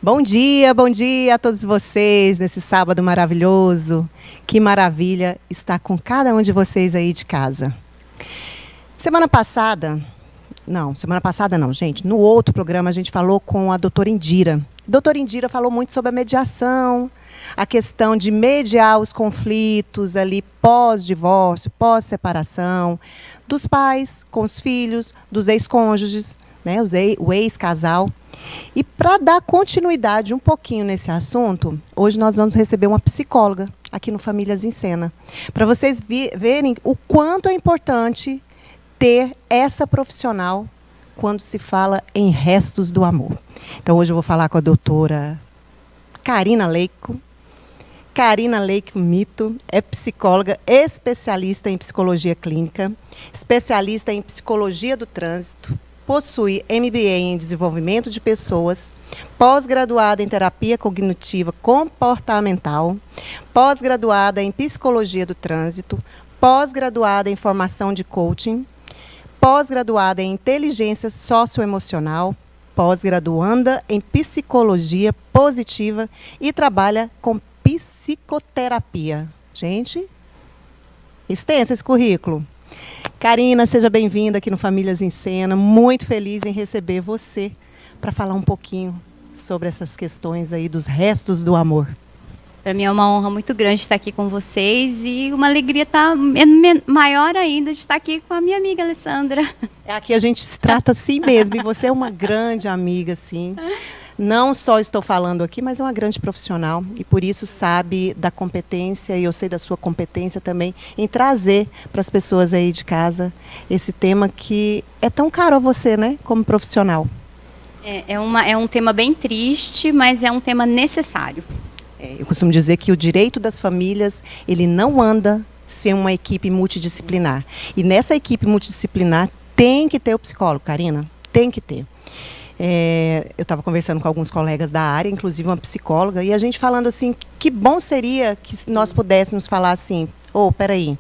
Bom dia a todos vocês nesse sábado maravilhoso. Que maravilha estar com cada um de vocês aí de casa. Semana passada não, gente. No outro programa a gente falou com a doutora Indira. A doutora Indira falou muito sobre a mediação, a questão de mediar os conflitos ali pós-divórcio, pós-separação, dos pais com os filhos, dos ex-cônjuges, né, o ex-casal. E para dar continuidade um pouquinho nesse assunto, hoje nós vamos receber uma psicóloga aqui no Famílias em Cena, para vocês verem o quanto é importante ter essa profissional quando se fala em restos do amor. Então, hoje eu vou falar com a doutora Karina Leico. Karina Leico Mito é psicóloga, especialista em psicologia clínica, especialista em psicologia do trânsito, possui MBA em desenvolvimento de pessoas, pós-graduada em terapia cognitiva comportamental, pós-graduada em psicologia do trânsito, pós-graduada em formação de coaching, pós-graduada em inteligência socioemocional, pós-graduanda em psicologia positiva e trabalha com psicoterapia. Gente, extenso esse currículo. Karina, seja bem-vinda aqui no Famílias em Cena. Muito feliz em receber você para falar um pouquinho sobre essas questões aí dos restos do amor. Para mim é uma honra muito grande estar aqui com vocês e uma alegria maior ainda de estar aqui com a minha amiga Alessandra. Aqui a gente se trata assim mesmo, e você é uma grande amiga, sim. Não só estou falando aqui, mas é uma grande profissional e por isso sabe da competência, e eu sei da sua competência também em trazer para as pessoas aí de casa esse tema que é tão caro a você, né, como profissional. É um tema bem triste, mas é um tema necessário. Eu costumo dizer que o direito das famílias, ele não anda sem uma equipe multidisciplinar. E nessa equipe multidisciplinar tem que ter o psicólogo, Karina, tem que ter. Eu estava conversando com alguns colegas da área, inclusive uma psicóloga, e a gente falando assim, que bom seria que nós pudéssemos falar assim, peraí,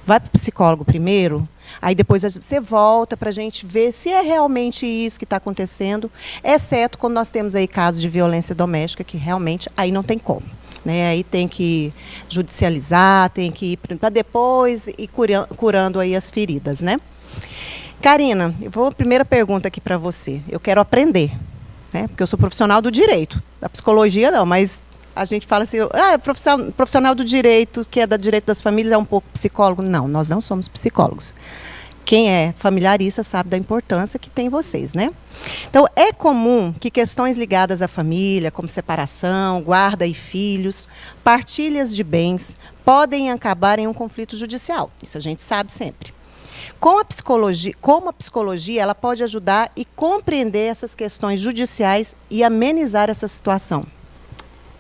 vai para o psicólogo primeiro, aí depois você volta para a gente ver se é realmente isso que está acontecendo, exceto quando nós temos aí casos de violência doméstica, que realmente aí não tem como. Né? Aí tem que judicializar, tem que ir para depois ir curando aí as feridas, né? Karina, primeira pergunta aqui para você. Eu quero aprender, né? Porque eu sou profissional do direito. Da psicologia não, mas a gente fala assim, profissional do direito, que é do direito das famílias, é um pouco psicólogo. Não, nós não somos psicólogos. Quem é familiarista sabe da importância que tem vocês, né? Então, é comum que questões ligadas à família, como separação, guarda e filhos, partilhas de bens, podem acabar em um conflito judicial. Isso a gente sabe sempre. Como a psicologia ela pode ajudar e compreender essas questões judiciais e amenizar essa situação?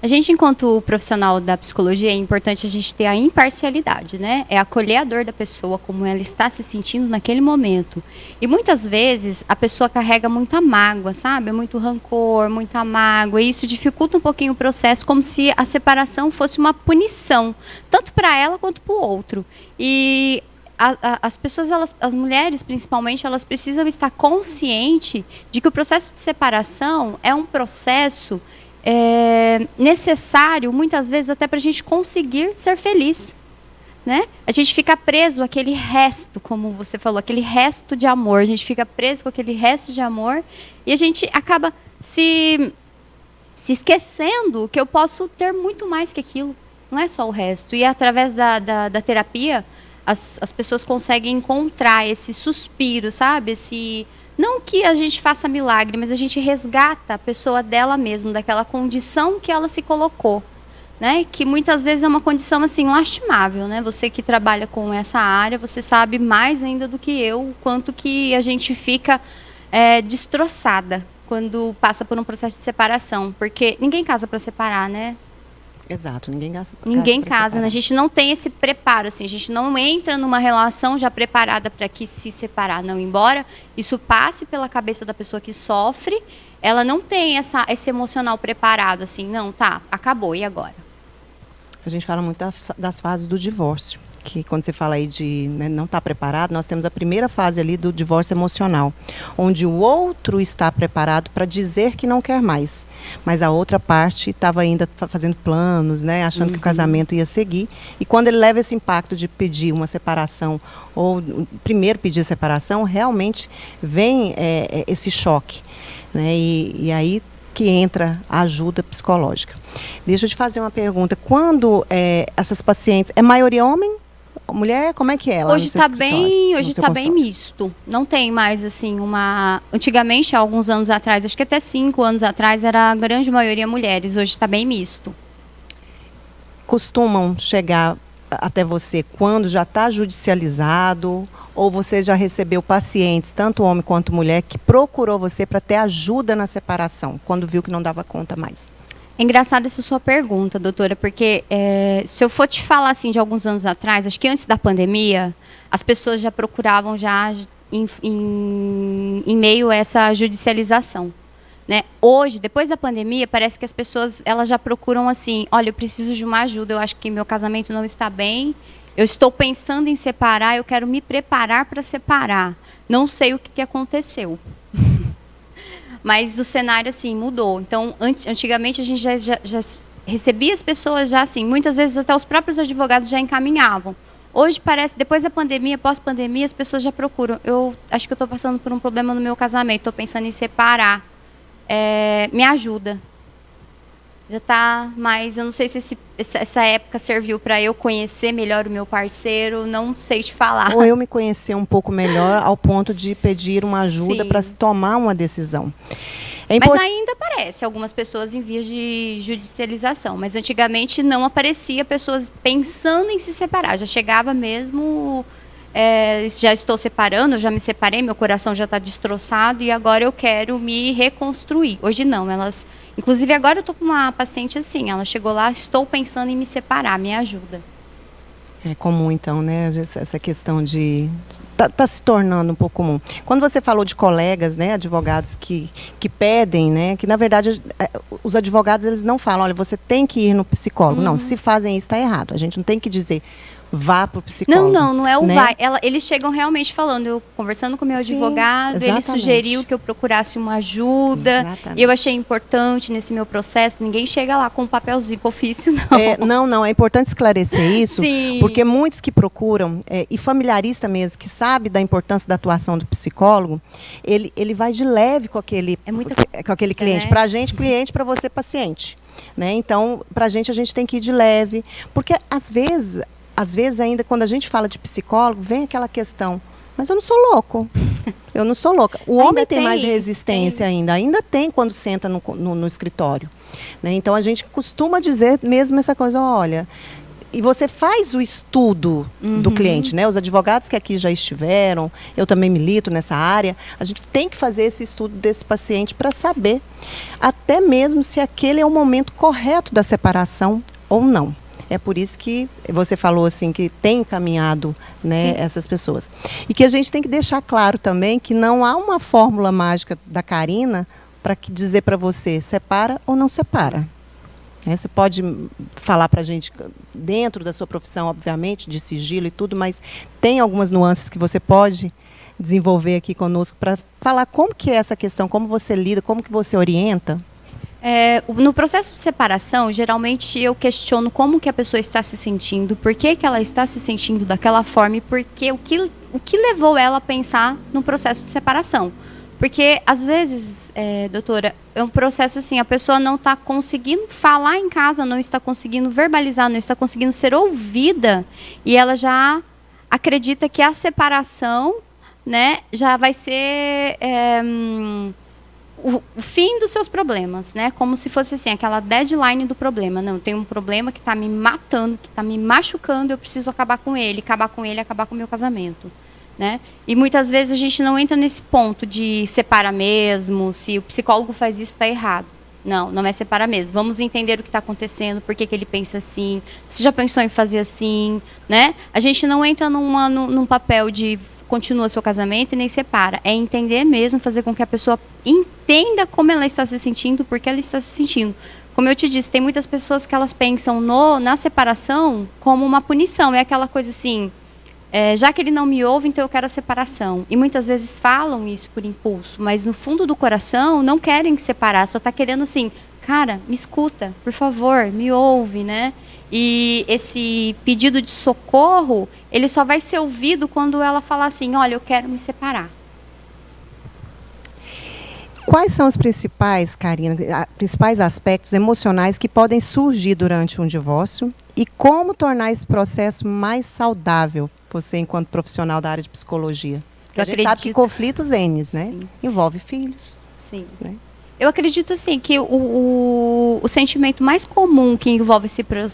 A gente, enquanto profissional da psicologia, é importante a gente ter a imparcialidade, né? É acolher a dor da pessoa, como ela está se sentindo naquele momento. E muitas vezes a pessoa carrega muita mágoa, sabe? Muito rancor, muita mágoa. E isso dificulta um pouquinho o processo, como se a separação fosse uma punição, tanto para ela quanto para o outro. E as pessoas, as mulheres principalmente, elas precisam estar conscientes de que o processo de separação é um processo necessário, muitas vezes, até para a gente conseguir ser feliz. Né? A gente fica preso àquele resto, como você falou, aquele resto de amor. A gente fica preso com aquele resto de amor e a gente acaba se esquecendo que eu posso ter muito mais que aquilo. Não é só o resto. E através da terapia, as pessoas conseguem encontrar esse suspiro, sabe? Não que a gente faça milagre, mas a gente resgata a pessoa dela mesma, daquela condição que ela se colocou, né? Que muitas vezes é uma condição assim lastimável, né? Você que trabalha com essa área, você sabe mais ainda do que eu, o quanto que a gente fica destroçada quando passa por um processo de separação, porque ninguém casa para separar, né? Exato, ninguém casa, né? A gente não tem esse preparo, assim, a gente não entra numa relação já preparada para que se separar, não. Embora isso passe pela cabeça da pessoa que sofre, ela não tem esse emocional preparado, assim, não, tá, acabou, e agora? A gente fala muito das fases do divórcio. que quando você fala aí de, né, não estar preparado, nós temos a primeira fase ali do divórcio emocional, onde o outro está preparado para dizer que não quer mais, mas a outra parte estava ainda fazendo planos, né, achando que o casamento ia seguir, e quando ele leva esse impacto de pedir uma separação, ou primeiro pedir separação, realmente vem esse choque, né, e aí que entra a ajuda psicológica. Deixa eu te fazer uma pergunta. Quando essas pacientes, é maioria homem? Mulher? Como é que é? Hoje está bem misto. Não tem mais assim Antigamente, há alguns anos atrás, acho que até 5 anos atrás, era a grande maioria mulheres. Hoje está bem misto. Costumam chegar até você quando já está judicializado, ou você já recebeu pacientes, tanto homem quanto mulher, que procurou você para ter ajuda na separação, quando viu que não dava conta mais? É engraçada essa sua pergunta, doutora, porque se eu for te falar assim de alguns anos atrás, acho que antes da pandemia, as pessoas já procuravam já em meio a essa judicialização. Né? Hoje, depois da pandemia, parece que as pessoas elas já procuram assim, olha, eu preciso de uma ajuda, eu acho que meu casamento não está bem, eu estou pensando em separar, eu quero me preparar para separar. Não sei o que aconteceu. Mas o cenário, assim, mudou. Então, antigamente, a gente já recebia as pessoas já assim, muitas vezes até os próprios advogados já encaminhavam. Hoje parece, depois da pandemia, pós-pandemia, as pessoas já procuram. Eu acho que eu estou passando por um problema no meu casamento, estou pensando em separar. Me ajuda. Já está mais, eu não sei se essa época serviu para eu conhecer melhor o meu parceiro, não sei te falar. Ou eu me conhecer um pouco melhor ao ponto de pedir uma ajuda para tomar uma decisão. Mas ainda aparece algumas pessoas em vias de judicialização, mas antigamente não aparecia pessoas pensando em se separar, já chegava mesmo... já estou separando, já me separei, meu coração já está destroçado e agora eu quero me reconstruir. Hoje não, inclusive agora eu estou com uma paciente assim, ela chegou lá, estou pensando em me separar, me ajuda. É comum então, né, essa questão de... Tá se tornando um pouco comum. Quando você falou de colegas, né, advogados que pedem, né, que na verdade os advogados eles não falam, olha, você tem que ir no psicólogo. Não, se fazem isso está errado. A gente não tem que dizer vá para o psicólogo. Não é o né? vai. Eles chegam realmente falando, eu conversando com o meu advogado, ele sugeriu que eu procurasse uma ajuda, e eu achei importante nesse meu processo, ninguém chega lá com um papelzinho ofício, não. Não, é importante esclarecer isso, porque muitos que procuram, e familiarista mesmo, que sabe da importância da atuação do psicólogo, ele vai de leve com aquele, com aquele cliente. Né? Para a gente, cliente, para você, paciente. Né? Então, para a gente tem que ir de leve, porque às vezes ainda quando a gente fala de psicólogo, vem aquela questão, mas eu não sou louco, eu não sou louca. O homem tem mais resistência ainda tem quando senta no escritório. Né? Então a gente costuma dizer mesmo essa coisa, olha, e você faz o estudo do cliente, né? Os advogados que aqui já estiveram, eu também milito nessa área, a gente tem que fazer esse estudo desse paciente para saber até mesmo se aquele é o momento correto da separação ou não. É por isso que você falou assim, que tem encaminhado, né, essas pessoas. E que a gente tem que deixar claro também que não há uma fórmula mágica da Karina para dizer para você, separa ou não separa. Você pode falar para a gente, dentro da sua profissão, obviamente, de sigilo e tudo, mas tem algumas nuances que você pode desenvolver aqui conosco para falar como que é essa questão, como você lida, como que você orienta? No processo de separação, geralmente eu questiono como que a pessoa está se sentindo, por que ela está se sentindo daquela forma e porque, o que levou ela a pensar no processo de separação. Porque, às vezes, doutora, é um processo assim, a pessoa não está conseguindo falar em casa, não está conseguindo verbalizar, não está conseguindo ser ouvida, e ela já acredita que a separação, né, já vai ser... o fim dos seus problemas, né? Como se fosse assim, aquela deadline do problema. Não, tem um problema que está me matando, que está me machucando, eu preciso acabar com ele, acabar com o meu casamento. Né? E muitas vezes a gente não entra nesse ponto de separar mesmo, se o psicólogo faz isso, está errado. Não é separar mesmo. Vamos entender o que está acontecendo, por que ele pensa assim, você já pensou em fazer assim, né? A gente não entra num papel de continua seu casamento e nem separa. É entender mesmo, fazer com que a pessoa entenda como ela está se sentindo, por que ela está se sentindo. Como eu te disse, tem muitas pessoas que elas pensam na separação como uma punição. É aquela coisa assim, já que ele não me ouve, então eu quero a separação. E muitas vezes falam isso por impulso, mas no fundo do coração não querem separar, só está querendo assim, cara, me escuta, por favor, me ouve, né? E esse pedido de socorro, ele só vai ser ouvido quando ela falar assim, olha, eu quero me separar. Quais são os principais, Karina, principais aspectos emocionais que podem surgir durante um divórcio e como tornar esse processo mais saudável, você enquanto profissional da área de psicologia? Porque a gente sabe que conflitos N, né? Sim. Envolve filhos. Sim. Né? Eu acredito assim que o sentimento mais comum que envolve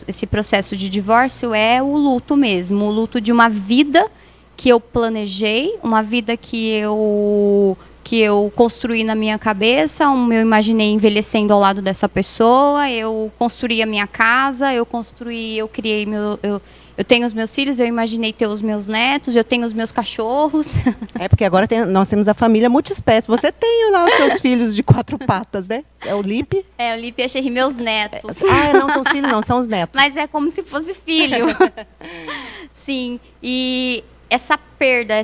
esse processo de divórcio é o luto mesmo, o luto de uma vida que eu planejei, uma vida que eu construí na minha cabeça, eu imaginei envelhecendo ao lado dessa pessoa, eu construí a minha casa, eu criei eu tenho os meus filhos, eu imaginei ter os meus netos, eu tenho os meus cachorros. É porque agora nós temos a família multiespécie. Você tem lá os seus filhos de 4 patas, né? É o Lipe? É, o Lipe e a Cherry, meus netos. Não são os filhos, não, são os netos. Mas é como se fosse filho. Sim, e essa perda,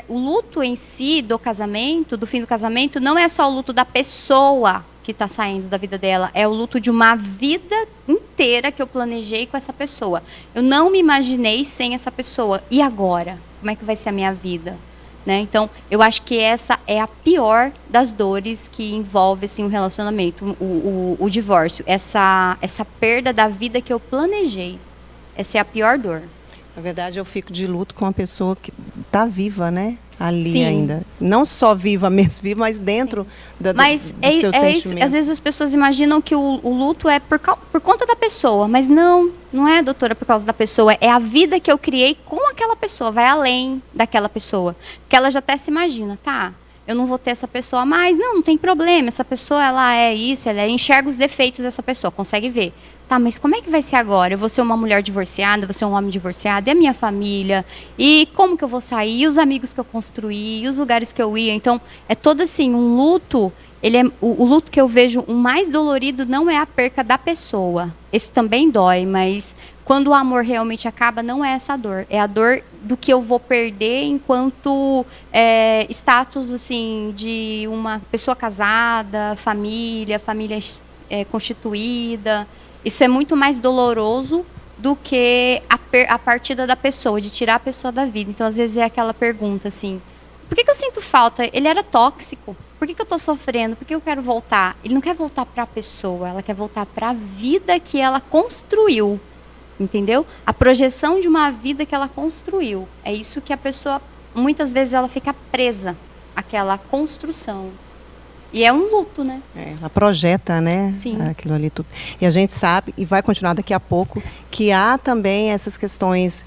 o luto em si do casamento, do fim do casamento, não é só o luto da pessoa que está saindo da vida dela, é o luto de uma vida inteira que eu planejei com essa pessoa. Eu não me imaginei sem essa pessoa. E agora? Como é que vai ser a minha vida? Né? Então, eu acho que essa é a pior das dores que envolve assim, um relacionamento, o divórcio. Essa perda da vida que eu planejei. Essa é a pior dor. Na verdade, eu fico de luto com uma pessoa que está viva, né? Ali Sim. ainda. Não só viva, mas dentro do seu sentimento. Isso. Às vezes as pessoas imaginam que o luto é por conta da pessoa, mas não é, doutora, por causa da pessoa. É a vida que eu criei com aquela pessoa, vai além daquela pessoa. Porque ela já até se imagina, tá? Eu não vou ter essa pessoa mais. Não tem problema. Essa pessoa, ela é isso, ela enxerga os defeitos dessa pessoa, consegue ver. Tá, mas como é que vai ser agora? Eu vou ser uma mulher divorciada, vou ser um homem divorciado, e a minha família? E como que eu vou sair? E os amigos que eu construí? E os lugares que eu ia? Então, é todo assim, um luto. O luto que eu vejo o mais dolorido não é a perca da pessoa. Esse também dói, mas quando o amor realmente acaba, não é essa dor. É a dor do que eu vou perder enquanto status assim, de uma pessoa casada, família constituída. Isso é muito mais doloroso do que a partida da pessoa, de tirar a pessoa da vida. Então, às vezes, é aquela pergunta assim, por que eu sinto falta? Ele era tóxico. Por que eu estou sofrendo? Por que eu quero voltar? Ele não quer voltar para a pessoa, ela quer voltar para a vida que ela construiu. Entendeu? A projeção de uma vida que ela construiu. É isso que a pessoa, muitas vezes, ela fica presa àquela construção. E é um luto, né? Ela projeta, né? Sim. Aquilo ali tudo. E a gente sabe, e vai continuar daqui a pouco, que há também essas questões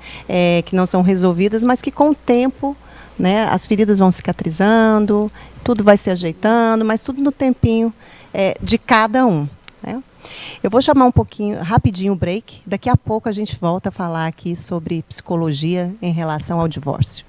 que não são resolvidas, mas que com o tempo, né, as feridas vão cicatrizando, tudo vai se ajeitando, mas tudo no tempinho de cada um. Né? Eu vou chamar rapidinho o break. Daqui a pouco a gente volta a falar aqui sobre psicologia em relação ao divórcio.